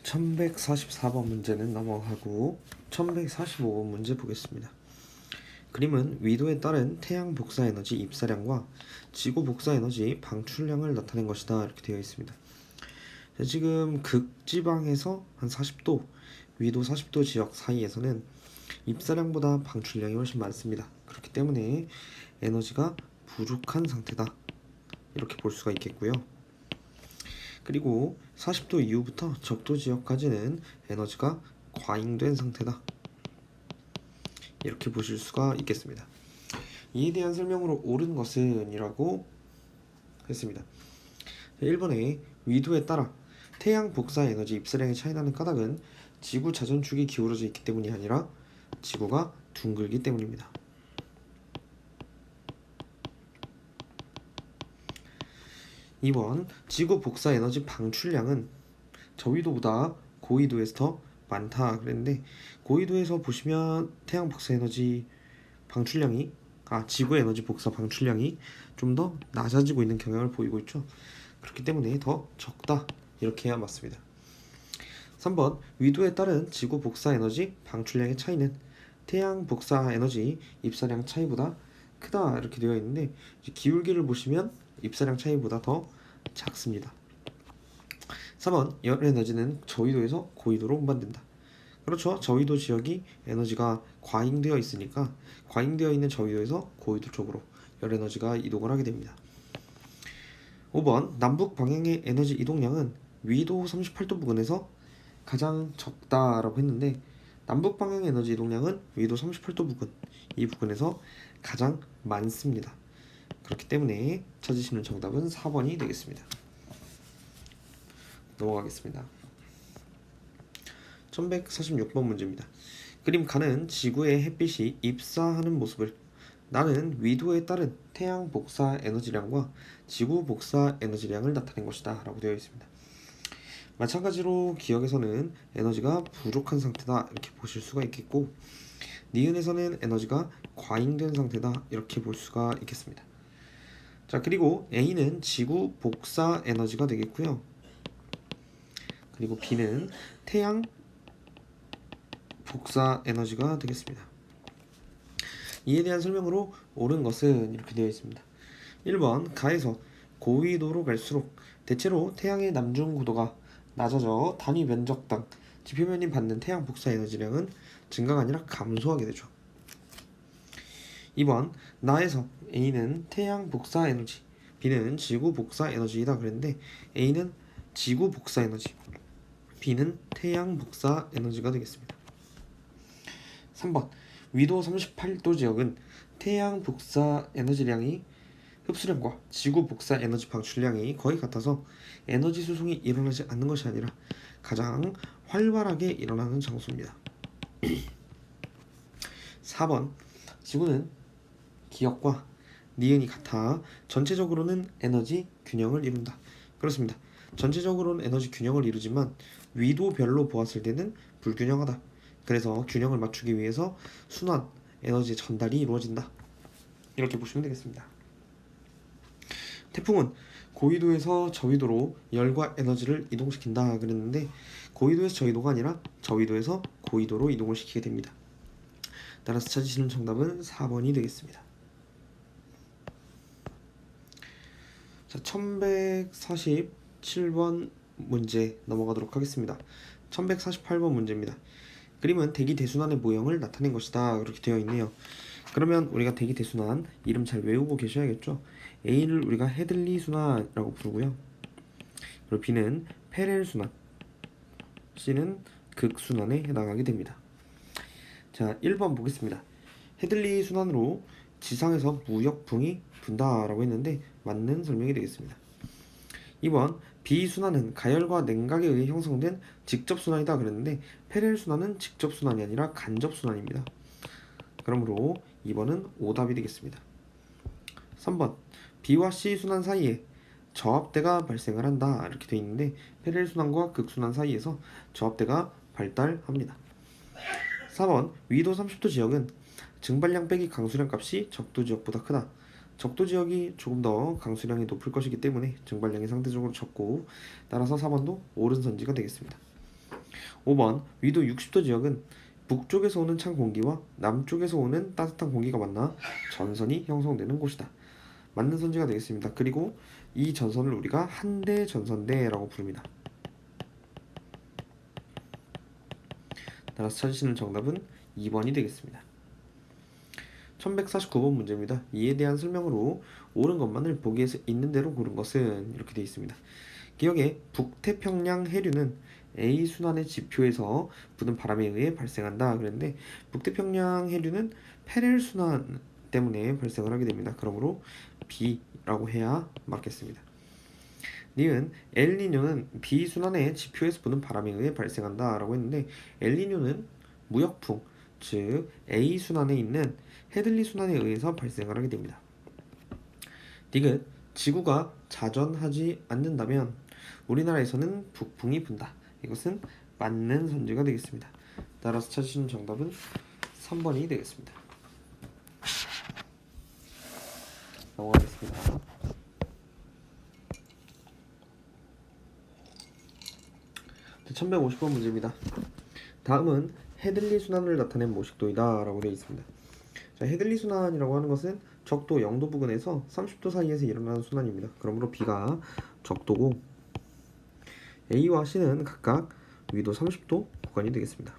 1144번 문제는 넘어가고 1145번 문제 보겠습니다. 그림은 위도에 따른 태양 복사 에너지 입사량과 지구 복사 에너지 방출량을 나타낸 것이다 이렇게 되어 있습니다. 자, 지금 극지방에서 한 40도, 위도 40도 지역 사이에서는 입사량보다 방출량이 훨씬 많습니다. 그렇기 때문에 에너지가 부족한 상태다 이렇게 볼 수가 있겠고요. 그리고 40도 이후부터 적도 지역까지는 에너지가 과잉된 상태다 이렇게 보실 수가 있겠습니다. 이에 대한 설명으로 옳은 것은 이라고 했습니다. 1번에 위도에 따라 태양 복사 에너지 입사량의 차이 나는 까닭은 지구 자전축이 기울어져 있기 때문이 아니라 지구가 둥글기 때문입니다. 2번 지구 복사 에너지 방출량은 저위도보다 고위도에서 더 많다 그랬는데, 고위도에서 보시면 태양 복사 에너지 방출량이 지구 에너지 복사 방출량이 좀 더 낮아지고 있는 경향을 보이고 있죠. 그렇기 때문에 더 적다 이렇게 해야 맞습니다. 3번 위도에 따른 지구 복사 에너지 방출량의 차이는 태양 복사 에너지 입사량 차이보다 크다 이렇게 되어 있는데, 기울기를 보시면 입사량 차이보다 더 작습니다. 4번 열 에너지는 저위도에서 고위도로 운반된다. 그렇죠. 저위도 지역이 에너지가 과잉되어 있으니까 과잉되어 있는 저위도에서 고위도 쪽으로 열 에너지가 이동을 하게 됩니다. 5번 남북 방향의 에너지 이동량은 위도 38도 부근에서 가장 적다라고 했는데, 남북 방향의 에너지 이동량은 위도 38도 부근, 이 부근에서 가장 많습니다. 그렇기 때문에 찾으시는 정답은 4번이 되겠습니다. 넘어가겠습니다. 1146번 문제입니다. 그림 가는 지구의 햇빛이 입사하는 모습을 나는 위도에 따른 태양 복사 에너지량과 지구 복사 에너지량을 나타낸 것이다 라고 되어 있습니다. 마찬가지로 기역에서는 에너지가 부족한 상태다 이렇게 보실 수가 있겠고, 니은에서는 에너지가 과잉된 상태다 이렇게 볼 수가 있겠습니다. 자, 그리고 A는 지구 복사 에너지가 되겠고요. 그리고 B는 태양 복사 에너지가 되겠습니다. 이에 대한 설명으로 옳은 것은 이렇게 되어 있습니다. 1번 가에서 고위도로 갈수록 대체로 태양의 남중 고도가 낮아져 단위 면적당 지표면이 받는 태양 복사 에너지량은 증가가 아니라 감소하게 되죠. 2번 나에서 A는 태양 복사 에너지, B는 지구 복사 에너지이다 그랬는데, A는 지구 복사 에너지, B는 태양 복사 에너지가 되겠습니다. 3번 위도 38도 지역은 태양 복사 에너지량이 흡수량과 지구 복사 에너지 방출량이 거의 같아서 에너지 수송이 일어나지 않는 것이 아니라 가장 활발하게 일어나는 장소입니다. 4번 지구는 기역과 니은이 같아 전체적으로는 에너지 균형을 이룬다. 그렇습니다. 전체적으로는 에너지 균형을 이루지만 위도별로 보았을 때는 불균형하다. 그래서 균형을 맞추기 위해서 순환 에너지 전달이 이루어진다 이렇게 보시면 되겠습니다. 태풍은 고위도에서 저위도로 열과 에너지를 이동시킨다 그랬는데, 고위도에서 저위도가 아니라 저위도에서 고위도로 이동을 시키게 됩니다. 따라서 찾으시는 정답은 4번이 되겠습니다. 자, 1147번 문제 넘어가도록 하겠습니다. 1148번 문제입니다. 그림은 대기 대순환의 모형을 나타낸 것이다 그렇게 되어 있네요. 그러면 우리가 대기 대순환 이름 잘 외우고 계셔야겠죠. A를 우리가 헤들리 순환이라고 부르고요. 그리고 B는 페렐 순환, C는 극순환에 해당하게 됩니다. 자, 1번 보겠습니다. 헤들리 순환으로 지상에서 무역풍이 분다라고 했는데 맞는 설명이 되겠습니다. 2번 비순환은 가열과 냉각에 의해 형성된 직접순환이다 그랬는데, 페렐 순환은 직접순환이 아니라 간접순환입니다. 그러므로 2번은 오답이 되겠습니다. 3번 B와 C 순환 사이에 저압대가 발생을 한다 이렇게 되어 있는데, 페렐 순환과 극순환 사이에서 저압대가 발달합니다. 4번 위도 30도 지역은 증발량 빼기 강수량 값이 적도 지역보다 크다. 적도 지역이 조금 더 강수량이 높을 것이기 때문에 증발량이 상대적으로 적고, 따라서 4번도 옳은 선지가 되겠습니다. 5번 위도 60도 지역은 북쪽에서 오는 찬 공기와 남쪽에서 오는 따뜻한 공기가 만나 전선이 형성되는 곳이다. 맞는 선지가 되겠습니다. 그리고 이 전선을 우리가 한대 전선대라고 부릅니다. 따라서 찾으시는 정답은 2번이 되겠습니다. 1149번 문제입니다. 이에 대한 설명으로 옳은 것만을 보기에서 있는 대로 고른 것은 이렇게 되어 있습니다. 기억에 북태평양 해류는 A 순환의 지표에서 부는 바람에 의해 발생한다 그랬는데 북태평양 해류는 페렐 순환 때문에 발생을 하게 됩니다. 그러므로 B라고 해야 맞겠습니다. 니은 엘니뇨는 B 순환의 지표에서 부는 바람에 의해 발생한다 라고 했는데 엘니뇨는 무역풍 즉 A 순환에 있는 헤들리 순환에 의해서 발생을 하게 됩니다. 디귿 지구가 자전하지 않는다면 우리나라에서는 북풍이 분다. 이것은 맞는 선지가 되겠습니다. 따라서 찾으시는 정답은 3번이 되겠습니다. 넘어가겠습니다. 자, 1150번 문제입니다. 다음은 헤들리 순환을 나타낸 모식도이다 라고 되어 있습니다. 자, 헤들리 순환이라고 하는 것은 적도 0도 부근에서 30도 사이에서 일어나는 순환입니다. 그러므로 B가 적도고 A와 C는 각각 위도 30도 구간이 되겠습니다.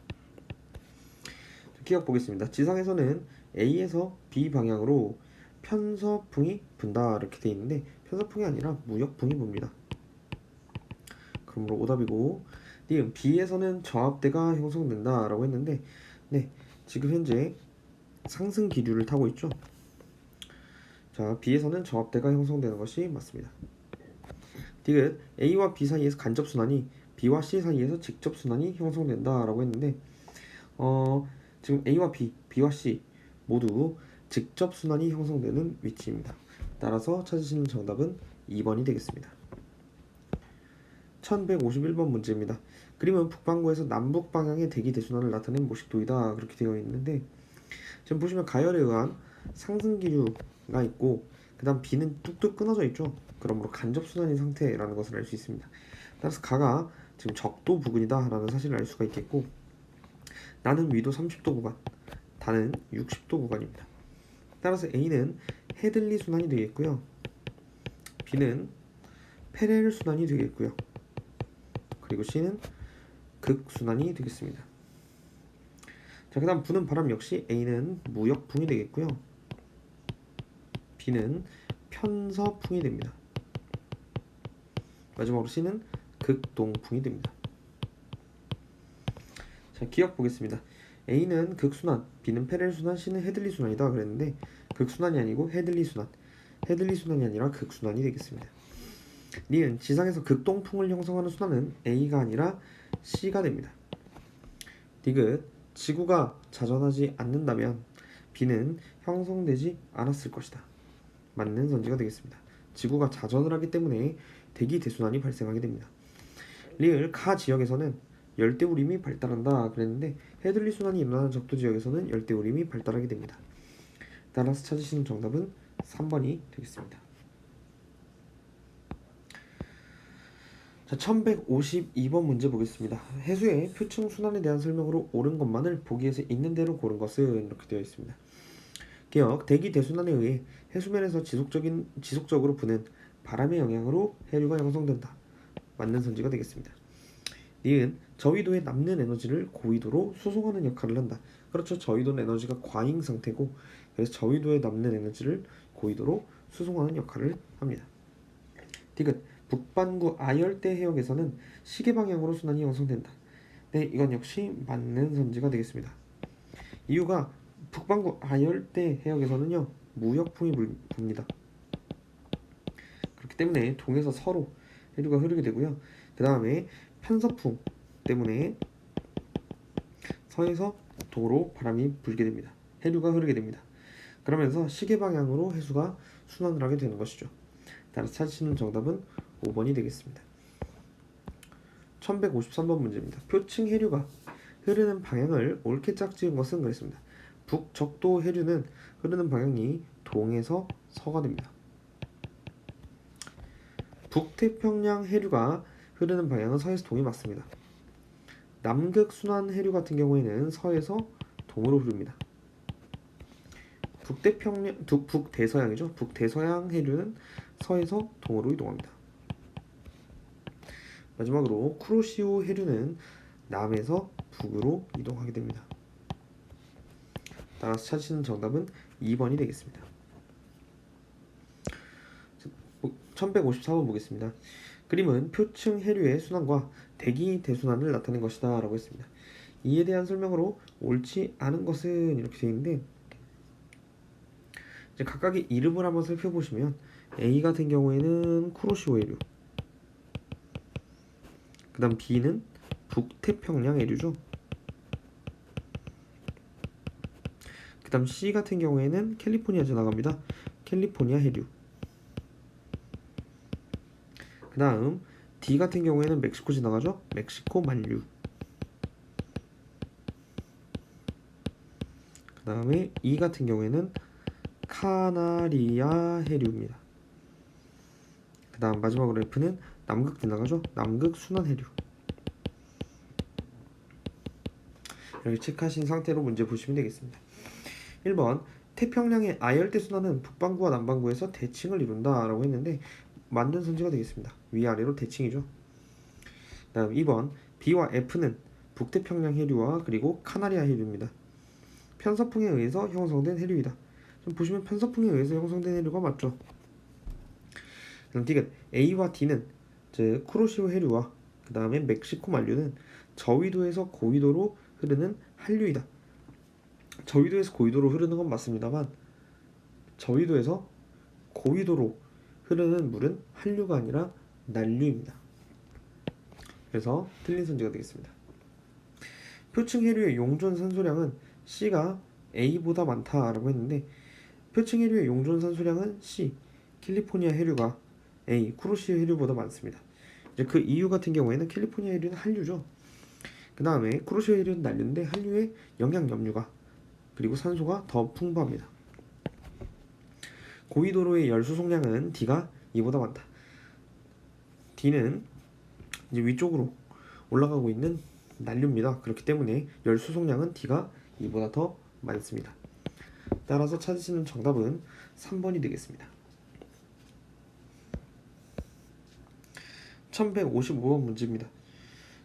기억 보겠습니다. 지상에서는 A에서 B 방향으로 편서풍이 분다 이렇게 되어 있는데 편서풍이 아니라 무역풍이 붑니다. 그러므로 오답이고 니은 B에서는 저압대가 형성된다 라고 했는데 네, 지금 현재 상승 기류를 타고 있죠. 자, B에서는 저압대가 형성되는 것이 맞습니다. 디귿 A와 B 사이에서 간접순환이 B와 C 사이에서 직접순환이 형성된다 라고 했는데 지금 A와 B, B와 C 모두 직접순환이 형성되는 위치입니다. 따라서 찾으시는 정답은 2번이 되겠습니다. 1151번 문제입니다. 그림은 북반구에서 남북 방향의 대기 대순환을 나타낸 모식도이다 그렇게 되어 있는데 지금 보시면 가열에 의한 상승 기류가 있고 그 다음 B는 뚝뚝 끊어져 있죠. 그러므로 간접순환인 상태라는 것을 알 수 있습니다. 따라서 가가 지금 적도 부근이다 라는 사실을 알 수가 있겠고 나는 위도 30도 구간, 다는 60도 구간입니다. 따라서 A는 헤들리 순환이 되겠고요. B는 페렐 순환이 되겠고요. 그리고 C는 극순환이 되겠습니다. 자, 그 다음 부는 바람 역시 A는 무역풍이 되겠고요. B는 편서풍이 됩니다. 마지막으로 C는 극동풍이 됩니다. 자, 기억 보겠습니다. A는 극순환, B는 페렐 순환, C는 헤들리 순환이다 그랬는데 극순환이 아니고 헤들리 순환, 헤들리 순환이 아니라 극순환이 되겠습니다. 니은 지상에서 극동풍을 형성하는 순환은 A가 아니라 C가 됩니다. 디귿 지구가 자전하지 않는다면 B는 형성되지 않았을 것이다. 맞는 선지가 되겠습니다. 지구가 자전을 하기 때문에 대기 대순환이 발생하게 됩니다. 리을 가 지역에서는 열대우림이 발달한다 그랬는데 헤들리 순환이 일어나는 적도 지역에서는 열대우림이 발달하게 됩니다. 따라서 찾으시는 정답은 3번이 되겠습니다. 자, 1152번 문제 보겠습니다. 해수의 표층 순환에 대한 설명으로 옳은 것만을 보기에서 있는 대로 고른 것은 이렇게 되어 있습니다. 기억 대기 대순환에 의해 해수면에서 지속적으로 부는 바람의 영향으로 해류가 형성된다. 맞는 선지가 되겠습니다. 니은 저위도에 남는 에너지를 고위도로 수송하는 역할을 한다. 그렇죠. 저위도는 에너지가 과잉 상태고 그래서 저위도에 남는 에너지를 고위도로 수송하는 역할을 합니다. 디귿 북반구 아열대 해역에서는 시계 방향으로 순환이 형성된다. 네, 이건 역시 맞는 선지가 되겠습니다. 이유가 북반구 아열대 해역에서는요 무역풍이 붑니다. 그렇기 때문에 동에서 서로 해류가 흐르게 되고요. 그 다음에 편서풍 때문에 서에서 도로 바람이 불게 됩니다. 해류가 흐르게 됩니다. 그러면서 시계 방향으로 해수가 순환을 하게 되는 것이죠. 따라서 찾으시는 정답은 5번이 되겠습니다. 1153번 문제입니다. 표층 해류가 흐르는 방향을 옳게 짝지은 것은 그랬습니다. 북적도 해류는 흐르는 방향이 동에서 서가 됩니다. 북태평양 해류가 흐르는 방향은 서에서 동이 맞습니다. 남극 순환 해류 같은 경우에는 서에서 동으로 흐릅니다. 북대서양이죠. 북대서양 해류는 서에서 동으로 이동합니다. 마지막으로 쿠로시오 해류는 남에서 북으로 이동하게 됩니다. 따라서 찾으시는 정답은 2번이 되겠습니다. 1154번 보겠습니다. 그림은 표층 해류의 순환과 대기 대순환을 나타낸 것이다 라고 했습니다. 이에 대한 설명으로 옳지 않은 것은 이렇게 되어 있는데, 이제 각각의 이름을 한번 살펴보시면 A 같은 경우에는 쿠로시오 해류, 그 다음 B는 북태평양 해류죠. 그 다음 C 같은 경우에는 캘리포니아 지나갑니다. 캘리포니아 해류. 그 다음 D 같은 경우에는 멕시코 지나가죠. 멕시코 만류. 그 다음에 E 같은 경우에는 카나리아 해류입니다. 그 다음 마지막으로 F는 남극 지나가죠. 남극 순환 해류. 이렇게 체크하신 상태로 문제 보시면 되겠습니다. 1번 태평양의 아열대 순환은 북반구와 남반구에서 대칭을 이룬다 라고 했는데 맞는 선지가 되겠습니다. 위아래로 대칭이죠. 다음 2번 B와 F는 북태평양 해류와 그리고 카나리아 해류입니다. 편서풍에 의해서 형성된 해류이다. 좀 보시면 편서풍에 의해서 형성된 해류가 맞죠. 그럼 D는 A와 D는 즉 쿠로시오 해류와 그 다음에 멕시코 만류는 저위도에서 고위도로 흐르는 한류이다. 저위도에서 고위도로 흐르는 건 맞습니다만 저위도에서 고위도로 흐르는 물은 한류가 아니라 난류입니다. 그래서 틀린 선지가 되겠습니다. 표층 해류의 용존 산소량은 C가 A보다 많다라고 했는데, 표층 해류의 용존 산소량은 C, 캘리포니아 해류가 A, 쿠로시오 해류보다 많습니다. 이제 그 이유 같은 경우에는 캘리포니아 해류는 한류죠. 그 다음에 쿠로시오 해류는 난류인데 한류의 영양 염류가 그리고 산소가 더 풍부합니다. 고위도로의 열 수송량은 D가 E보다 많다. D는 이제 위쪽으로 올라가고 있는 난류입니다. 그렇기 때문에 열 수송량은 D가 E보다 더 많습니다. 따라서 찾으시는 정답은 3번이 되겠습니다. 1155번 문제입니다.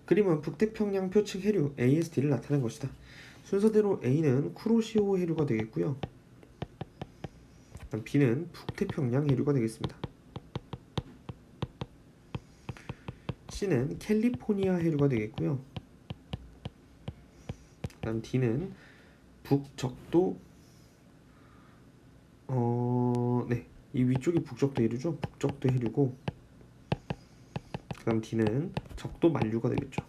그림은 북태평양 표층 해류 AST를 나타낸 것이다. 순서대로 A는 쿠로시오 해류가 되겠고요. B는 북태평양 해류가 되겠습니다. C는 캘리포니아 해류가 되겠고요. 그다음 D는 북적도 이 위쪽이 북적도 해류죠. 북적도 해류고 그다음 D는 적도 만류가 되겠죠.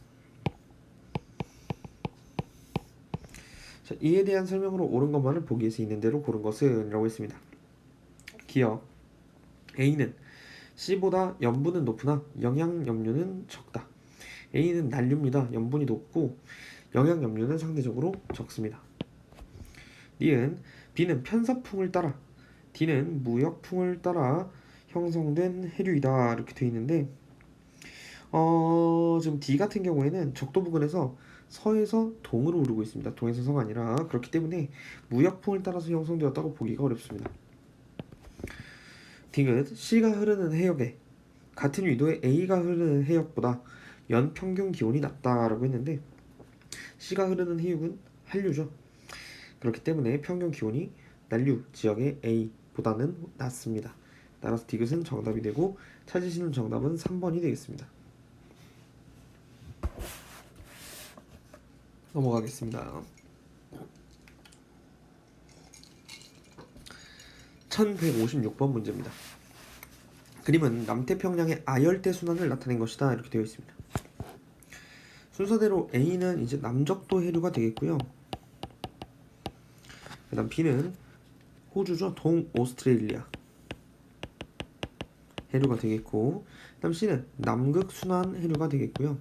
자, 이에 대한 설명으로 옳은 것만을 보기에서 있는 대로 고른 것은 라고 했습니다. 기억 A는 C보다 염분은 높으나 영양 염류는 적다. A는 난류입니다. 염분이 높고 영양 염류는 상대적으로 적습니다. B는 편서풍을 따라 D는 무역풍을 따라 형성된 해류이다 이렇게 되어 있는데, 지금 D 같은 경우에는 적도 부근에서 서에서 동으로 흐르고 있습니다. 동에서 서가 아니라, 그렇기 때문에 무역풍을 따라서 형성되었다고 보기가 어렵습니다. D는 C가 흐르는 해역에 같은 위도의 A가 흐르는 해역보다 연 평균 기온이 낮다라고 했는데, C가 흐르는 해역은 한류죠. 그렇기 때문에 평균 기온이 난류 지역의 A보다는 낮습니다. 따라서 D것은 정답이 되고 찾으시는 정답은 3번이 되겠습니다. 넘어가겠습니다. 1156번 문제입니다. 그림은 남태평양의 아열대 순환을 나타낸 것이다 이렇게 되어 있습니다. 순서대로 A는 이제 남적도 해류가 되겠고요. 그 다음 B는 호주죠. 동오스트레일리아 해류가 되겠고, 그 다음 C는 남극 순환 해류가 되겠고요.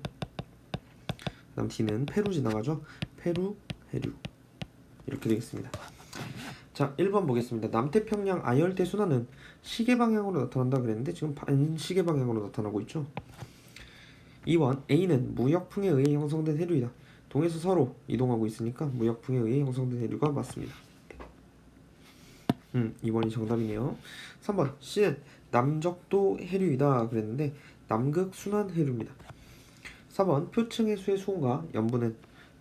그 다음 D는 페루 지나가죠. 페루 해류 이렇게 되겠습니다. 자, 1번 보겠습니다. 남태평양 아열대 순환은 시계 방향으로 나타난다 그랬는데 지금 반시계 방향으로 나타나고 있죠. 2번 A는 무역풍에 의해 형성된 해류이다. 동에서 서로 이동하고 있으니까 무역풍에 의해 형성된 해류가 맞습니다. 2번이 정답이네요. 3번 C는 남적도 해류이다 그랬는데 남극 순환 해류입니다. 4번 표층 해수의 수온과 염분은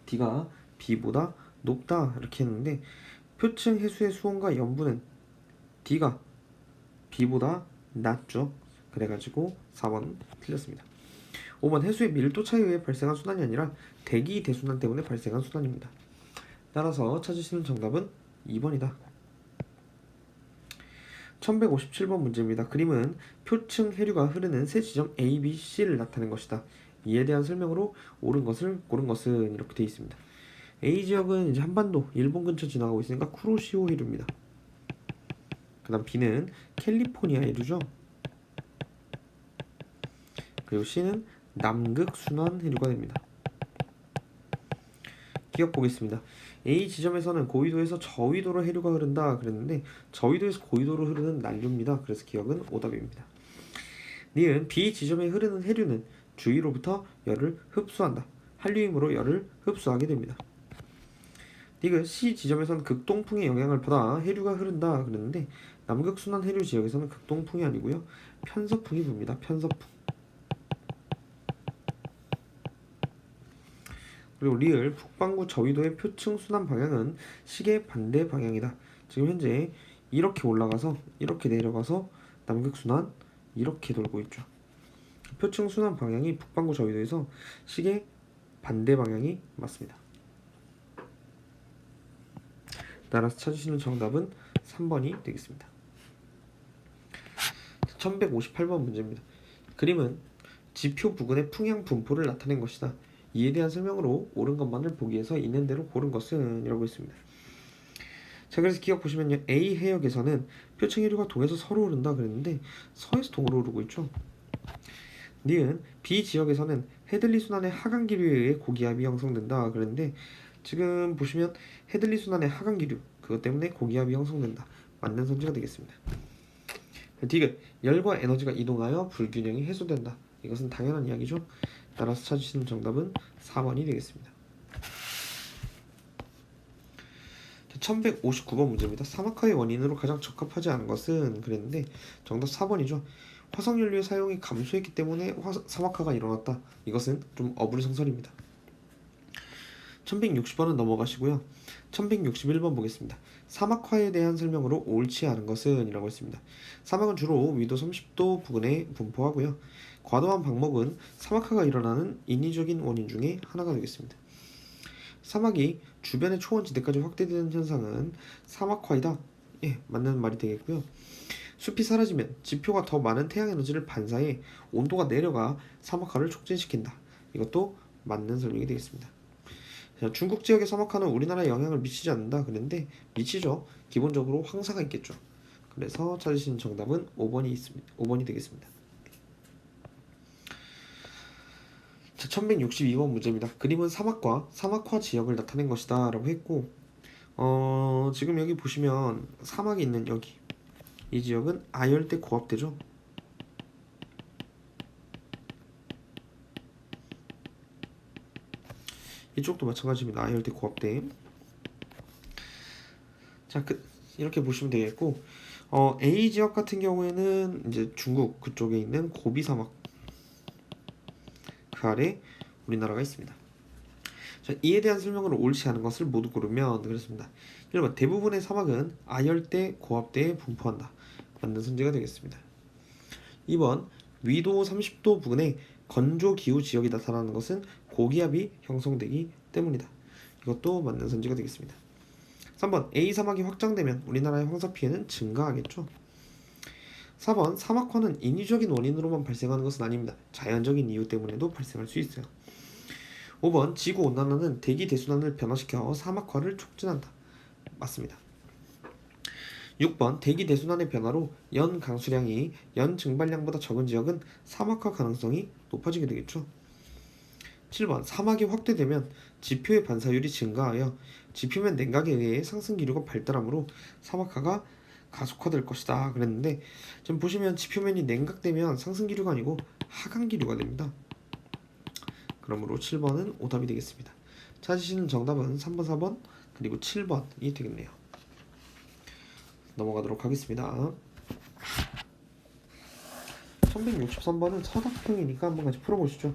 D가 B보다 높다 이렇게 했는데 표층 해수의 수온과 염분은 D가 B보다 낮죠. 그래가지고 4번 틀렸습니다. 5번 해수의 밀도 차이에 의해 발생한 순환이 아니라 대기 대순환 때문에 발생한 순환입니다. 따라서 찾으시는 정답은 2번이다. 1157번 문제입니다. 그림은 표층 해류가 흐르는 세 지점 A, B, C를 나타낸 것이다. 이에 대한 설명으로 옳은 것을 고른 것은 이렇게 되어 있습니다. A 지역은 이제 한반도, 일본 근처 지나가고 있으니까 쿠로시오 해류입니다. 그 다음 B는 캘리포니아 해류죠. 그리고 C는 남극 순환 해류가 됩니다. 기억 보겠습니다. A 지점에서는 고위도에서 저위도로 해류가 흐른다 그랬는데 저위도에서 고위도로 흐르는 난류입니다. 그래서 기억은 오답입니다. 니은 B 지점에 흐르는 해류는 주위로부터 열을 흡수한다. 한류이므로 열을 흡수하게 됩니다. 니은 C 지점에서는 극동풍의 영향을 받아 해류가 흐른다 그랬는데 남극순환 해류 지역에서는 극동풍이 아니고요. 편서풍이 붑니다. 편서풍. 그리고 리을 북반구 저위도의 표층 순환 방향은 시계 반대 방향이다. 지금 현재 이렇게 올라가서 이렇게 내려가서 남극 순환 이렇게 돌고 있죠. 표층 순환 방향이 북반구 저위도에서 시계 반대 방향이 맞습니다. 따라서 찾으시는 정답은 3번이 되겠습니다. 1158번 문제입니다. 그림은 지표 부근의 풍향 분포를 나타낸 것이다. 이에 대한 설명으로 옳은 것만을 보기 위해서 있는 대로 고른 것은 이라고 했습니다. 자, 그래서 기억 보시면요. A 해역에서는 표층 해류가 동에서 서로 흐른다 그랬는데 서에서 동으로 흐르고 있죠. 니은 B 지역에서는 헤들리 순환의 하강 기류에 의해 고기압이 형성된다 그랬는데 지금 보시면 헤들리 순환의 하강 기류 그것 때문에 고기압이 형성된다. 맞는 선지가 되겠습니다. 디귿 열과 에너지가 이동하여 불균형이 해소된다. 이것은 당연한 이야기죠. 따라서 찾으시는 정답은 4번이 되겠습니다. 1159번 문제입니다. 사막화의 원인으로 가장 적합하지 않은 것은 그랬는데 정답 4번이죠. 화석연료의 사용이 감소했기 때문에 사막화가 일어났다. 이것은 좀 어불성설입니다. 1160번은 넘어가시고요. 1161번 보겠습니다. 사막화에 대한 설명으로 옳지 않은 것은 이라고 했습니다. 사막은 주로 위도 30도 부근에 분포하고요. 과도한 방목은 사막화가 일어나는 인위적인 원인 중에 하나가 되겠습니다. 사막이 주변의 초원지대까지 확대되는 현상은 사막화이다. 예, 맞는 말이 되겠고요. 숲이 사라지면 지표가 더 많은 태양에너지를 반사해 온도가 내려가 사막화를 촉진시킨다. 이것도 맞는 설명이 되겠습니다. 자, 중국 지역의 사막화는 우리나라에 영향을 미치지 않는다 그랬는데 미치죠. 기본적으로 황사가 있겠죠. 그래서 찾으시는 정답은 5번이 되겠습니다. 자, 1162번 문제입니다. 그림은 사막과 사막화 지역을 나타낸 것이다 라고 했고 지금 여기 보시면 사막이 있는 여기 이 지역은 아열대 고압대죠. 이쪽도 마찬가지입니다. 아열대 고압대. 자, 이렇게 보시면 되겠고 A 지역 같은 경우에는 이제 중국 그쪽에 있는 고비 사막 그 아래 우리나라가 있습니다. 자, 이에 대한 설명을 옳지 않은 것을 모두 고르면 그렇습니다. 1번 대부분의 사막은 아열대 고압대에 분포한다. 맞는 선지가 되겠습니다. 2번 위도 30도 부근에 건조 기후 지역이 나타나는 것은 고기압이 형성되기 때문이다. 이것도 맞는 선지가 되겠습니다. 3번 A 사막이 확장되면 우리나라의 황사 피해는 증가하겠죠. 4번 사막화는 인위적인 원인으로만 발생하는 것은 아닙니다. 자연적인 이유 때문에도 발생할 수 있어요. 5번 지구온난화는 대기 대순환을 변화시켜 사막화를 촉진한다. 맞습니다. 6번 대기 대순환의 변화로 연 강수량이 연 증발량보다 적은 지역은 사막화 가능성이 높아지게 되겠죠. 7번 사막이 확대되면 지표의 반사율이 증가하여 지표면 냉각에 의해 상승 기류가 발달하므로 사막화가 가속화될 것이다 그랬는데 지금 보시면 지표면이 냉각되면 상승 기류가 아니고 하강 기류가 됩니다. 그러므로 7번은 오답이 되겠습니다. 찾으시는 정답은 3번, 4번, 그리고 7번이 되겠네요. 넘어가도록 하겠습니다. 1163번은 서답형이니까 한번 같이 풀어보시죠.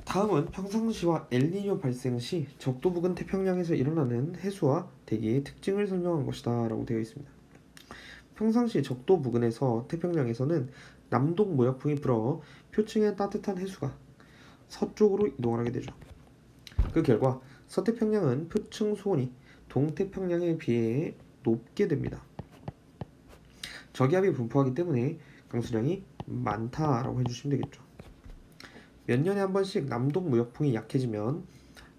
다음은 평상시와 엘니뇨 발생 시 적도 부근 태평양에서 일어나는 해수와 대기의 특징을 설명한 것이다 라고 되어 있습니다. 평상시 적도 부근에서 태평양에서는 남동 모약풍이 불어 표층의 따뜻한 해수가 서쪽으로 이동을 하게 되죠. 그 결과 서태평양은 표층 수온이 동태평양에 비해 높게 됩니다. 저기압이 분포하기 때문에 강수량이 많다라고 해주시면 되겠죠. 몇 년에 한 번씩 남동 무역풍이 약해지면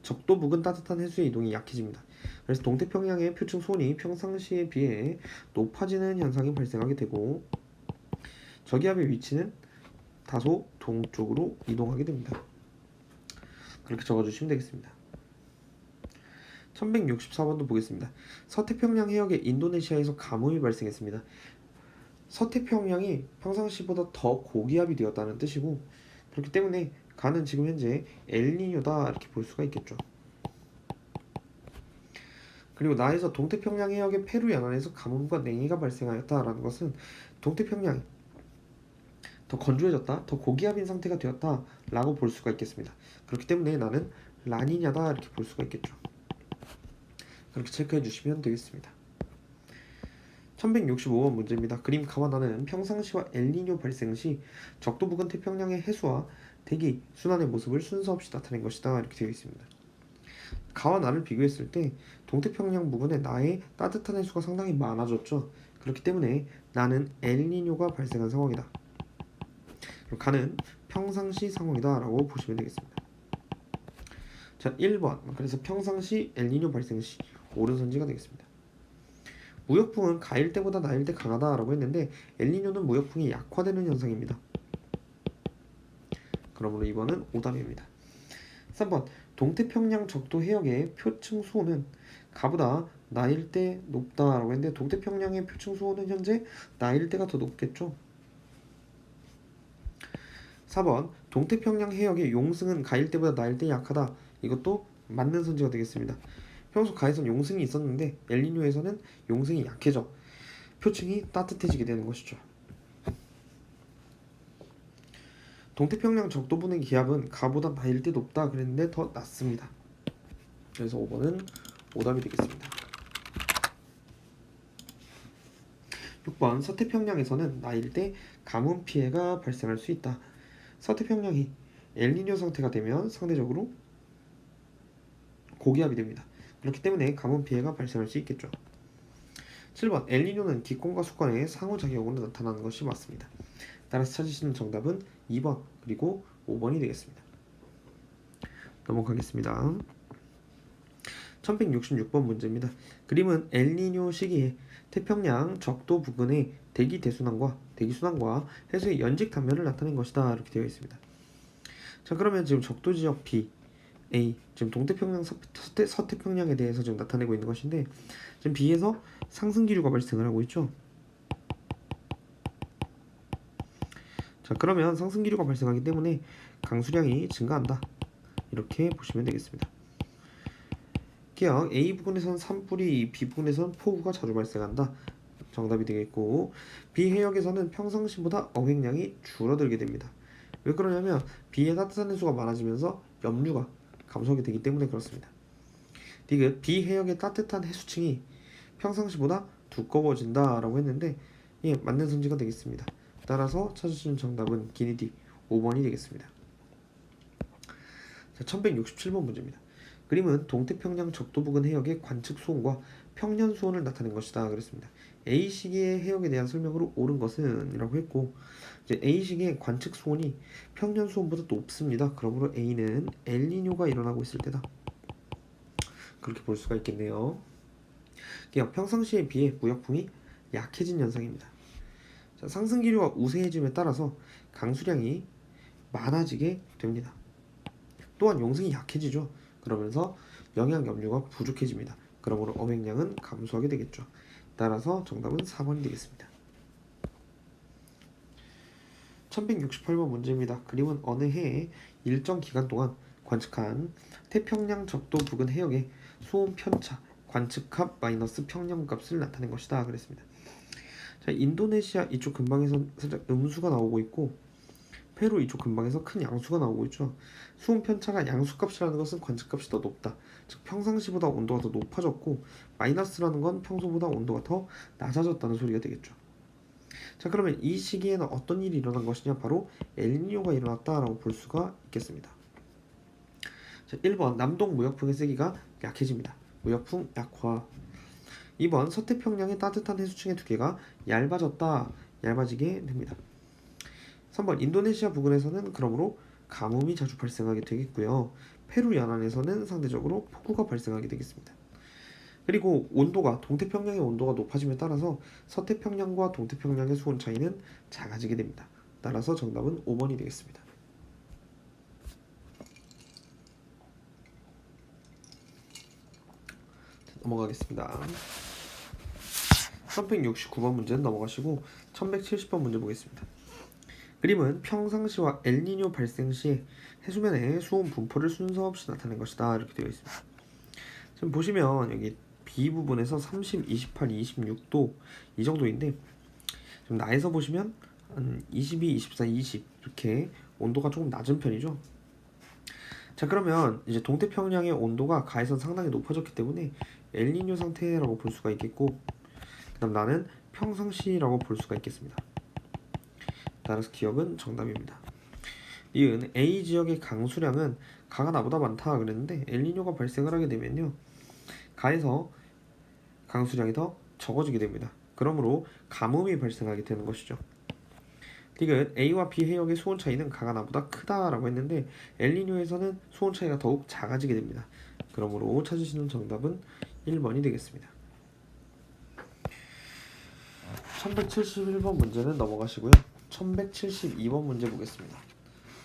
적도 부근 따뜻한 해수의 이동이 약해집니다. 그래서 동태평양의 표층 수온이 평상시에 비해 높아지는 현상이 발생하게 되고 저기압의 위치는 다소 동쪽으로 이동하게 됩니다. 그렇게 적어주시면 되겠습니다. 1164번도 보겠습니다. 서태평양 해역에 인도네시아에서 가뭄이 발생했습니다. 서태평양이 평상시보다 더 고기압이 되었다는 뜻이고 그렇기 때문에 가는 지금 현재 엘니뇨다 이렇게 볼 수가 있겠죠. 그리고 나에서 동태평양 해역의 페루 연안에서 가뭄과 냉이가 발생하였다라는 것은 동태평양이 더 건조해졌다, 더 고기압인 상태가 되었다라고 볼 수가 있겠습니다. 그렇기 때문에 나는 라니냐다 이렇게 볼 수가 있겠죠. 그렇게 체크해 주시면 되겠습니다. 1165번 문제입니다. 그림 가와 나는 평상시와 엘니뇨 발생 시 적도 부근 태평양의 해수와 대기, 순환의 모습을 순서 없이 나타낸 것이다 이렇게 되어 있습니다. 가와 나를 비교했을 때 동태평양 부근에 나의 따뜻한 해수가 상당히 많아졌죠. 그렇기 때문에 나는 엘니뇨가 발생한 상황이다. 가는 평상시 상황이다 라고 보시면 되겠습니다. 자, 1번 그래서 평상시 엘니뇨 발생 시 오른선지가 되겠습니다. 무역풍은 가일 때보다 나일 때 강하다라고 했는데 엘니뇨는 무역풍이 약화되는 현상입니다. 그러므로 2번은 오답입니다. 3번 동태평양 적도 해역의 표층 수온은 가보다 나일 때 높다라고 했는데 동태평양의 표층 수온은 현재 나일 때가 더 높겠죠. 4번 동태평양 해역의 용승은 가일 때보다 나일 때 약하다. 이것도 맞는 선지가 되겠습니다. 평소 가에선 용승이 있었는데 엘니뇨에서는 용승이 약해져 표층이 따뜻해지게 되는 것이죠. 동태평양 적도분의 기압은 가보다 나일 때 높다 그랬는데 더 낮습니다. 그래서 5번은 오답이 되겠습니다. 6번 서태평양에서는 나일 때 가뭄 피해가 발생할 수 있다. 서태평양이 엘니뇨 상태가 되면 상대적으로 고기압이 됩니다. 그렇기 때문에 가뭄 피해가 발생할 수 있겠죠. 7번 엘니뇨는 기권과 수권의 상호작용으로 나타나는 것이 맞습니다. 따라서 찾으시는 정답은 2번 그리고 5번이 되겠습니다. 넘어가겠습니다. 1166번 문제입니다. 그림은 엘니뇨 시기에 태평양 적도 부근의 대기 대순환과 해수의 연직 단면을 나타낸 것이다 이렇게 되어 있습니다. 자, 그러면 지금 적도 지역 B, A, 지금 동태평양, 서태평양에 대해서 지금 나타내고 있는 것인데 지금 B에서 상승 기류가 발생을 하고 있죠. 자, 그러면 상승 기류가 발생하기 때문에 강수량이 증가한다 이렇게 보시면 되겠습니다. 기억 A 부근에선 산불이, B 부근에선 폭우가 자주 발생한다. 정답이 되겠고 B 해역에서는 평상시보다 어획량이 줄어들게 됩니다. 왜 그러냐면 B의 따뜻한 해수가 많아지면서 염류가 감소하게 되기 때문에 그렇습니다. 디귿 B 해역의 따뜻한 해수층이 평상시보다 두꺼워진다 라고 했는데 예, 맞는 선지가 되겠습니다. 따라서 찾으시는 정답은 기니디 5번이 되겠습니다. 자, 1167번 문제입니다. 그림은 동태평양 적도 부근 해역의 관측 수온과 평년 수온을 나타낸 것이다 그랬습니다. A 시기의 해역에 대한 설명으로 옳은 것은 이라고 했고 이제 A 시기의 관측 수온이 평년 수온보다 높습니다. 그러므로 A는 엘니뇨가 일어나고 있을 때다. 그렇게 볼 수가 있겠네요. 평상시에 비해 무역풍이 약해진 현상입니다. 자, 상승 기류가 우세해짐에 따라서 강수량이 많아지게 됩니다. 또한 용승이 약해지죠. 그러면서 영양 염류가 부족해집니다. 그러므로 어획량은 감소하게 되겠죠. 따라서 정답은 4번이 되겠습니다. 1168번 문제입니다. 그림은 어느 해에 일정 기간 동안 관측한 태평양 적도 부근 해역의 수온 편차 관측합 마이너스 평년값을 나타낸 것이다 그랬습니다. 자, 인도네시아 이쪽 근방에서 살짝 음수가 나오고 있고 페루 이쪽 근방에서 큰 양수가 나오고 있죠. 수온 편차가 양수값이라는 것은 관측값이 더 높다. 즉 평상시보다 온도가 더 높아졌고 마이너스라는 건 평소보다 온도가 더 낮아졌다는 소리가 되겠죠. 자, 그러면 이 시기에는 어떤 일이 일어난 것이냐? 바로 엘니뇨가 일어났다라고 볼 수가 있겠습니다. 자, 1번 남동 무역풍의 세기가 약해집니다. 무역풍 약화. 2번 서태평양의 따뜻한 해수층의 두께가 얇아지게 됩니다. 3번 인도네시아 부근에서는 그러므로 가뭄이 자주 발생하게 되겠고요. 페루 연안에서는 상대적으로 폭우가 발생하게 되겠습니다. 그리고 온도가 동태평양의 온도가 높아짐에 따라서 서태평양과 동태평양의 수온 차이는 작아지게 됩니다. 따라서 정답은 5번이 되겠습니다. 넘어가겠습니다. 1169번 문제는 넘어가시고 1170번 문제 보겠습니다. 그림은 평상시와 엘니뇨 발생 시 해수면의 수온 분포를 순서 없이 나타낸 것이다 이렇게 되어 있습니다. 지금 보시면 여기 B 부분에서 30, 28, 26도 이 정도인데 지금 나에서 보시면 한 22, 24, 20 이렇게 온도가 조금 낮은 편이죠. 자, 그러면 이제 동태평양의 온도가 가에선 상당히 높아졌기 때문에 엘니뇨 상태라고 볼 수가 있겠고, 그다음 나는 평상시라고 볼 수가 있겠습니다. 따라서 기억은 정답입니다. 이은 A 지역의 강수량은 가가 나보다 많다 그랬는데 엘니뇨가 발생을 하게 되면요, 가에서 강수량이 더 적어지게 됩니다. 그러므로 가뭄이 발생하게 되는 것이죠. 이건 A와 B 해역의 수온 차이는 가가 나보다 크다라고 했는데 엘니뇨에서는 수온 차이가 더욱 작아지게 됩니다. 그러므로 찾으시는 정답은 1번이 되겠습니다. 1171번 문제는 넘어가시고요. 1172번 문제 보겠습니다.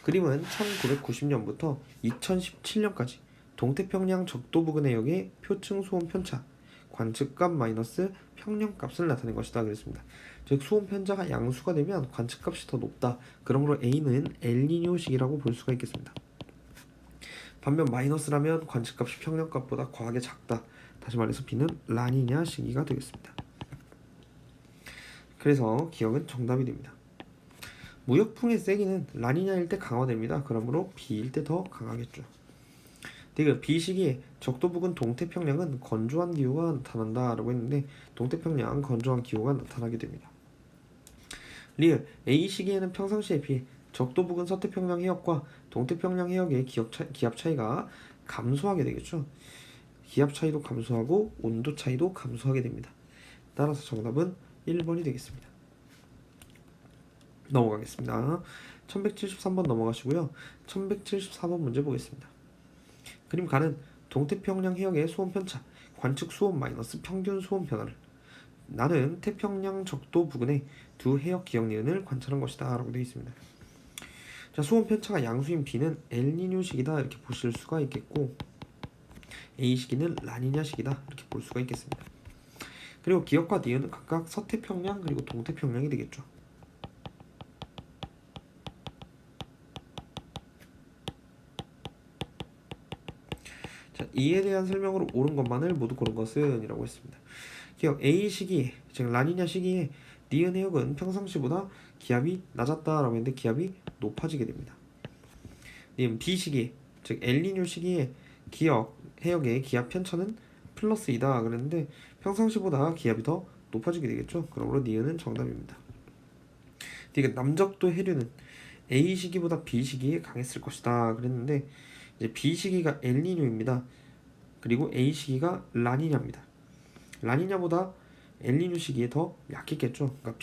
그림은 1990년부터 2017년까지 동태평양 적도 부근 해역의 표층 수온 편차 관측값 마이너스 평년값을 나타낸 것이다 그랬습니다. 즉 수온 편차가 양수가 되면 관측값이 더 높다. 그러므로 A는 엘니뇨 시기라고 볼 수가 있겠습니다. 반면 마이너스라면 관측값이 평년값보다 과하게 작다. 다시 말해서 B는 라니냐 시기가 되겠습니다. 그래서 기억은 정답이 됩니다. 무역풍의 세기는 라니냐일 때 강화됩니다. 그러므로 B일 때 더 강하겠죠. B 시기에 적도 부근 동태평양은 건조한 기후가 나타난다 라고 했는데 동태평양 건조한 기후가 나타나게 됩니다. 리을 A 시기에는 평상시에 비해 적도 부근 서태평양 해역과 동태평양 해역의 기압 차이가 감소하게 되겠죠. 기압 차이도 감소하고 온도 차이도 감소하게 됩니다. 따라서 정답은 1번이 되겠습니다. 넘어가겠습니다. 1173번 넘어가시고요. 1174번 문제 보겠습니다. 그림 가는 동태평양 해역의 수온 편차, 관측 수온 마이너스 평균 수온 변화를 나는 태평양 적도 부근의 두 해역 기역 니은을 관찰한 것이다 라고 되어 있습니다. 자, 수온 편차가 양수인 B는 엘니뇨 시기다 이렇게 보실 수가 있겠고 A 시기는 라니냐 시기다 이렇게 볼 수가 있겠습니다. 그리고 기역과 니은은 각각 서태평양 그리고 동태평양이 되겠죠. 자, 이에 대한 설명으로 옳은 것만을 모두 고른 것은 이라고 했습니다. 기역 A 시기에, 즉 라니냐 시기에 니은 해역은 평상시보다 기압이 낮았다라고 했는데 기압이 높아지게 됩니다. B 시기에, 즉 엘니뇨 시기에 기역 해역의 기압 편차는 플러스 2다 그랬는데 평상시보다 기압이 더 높아지게 되겠죠. 그러므로 니은은 정답입니다. 남적도 해류는 A 시기보다 B 시기에 강했을 것이다 그랬는데 이제 B 시기가 엘니뇨입니다. 그리고 A 시기가 라니냐입니다. 라니냐보다 엘니뇨 시기에 더 약했겠죠. 그러니까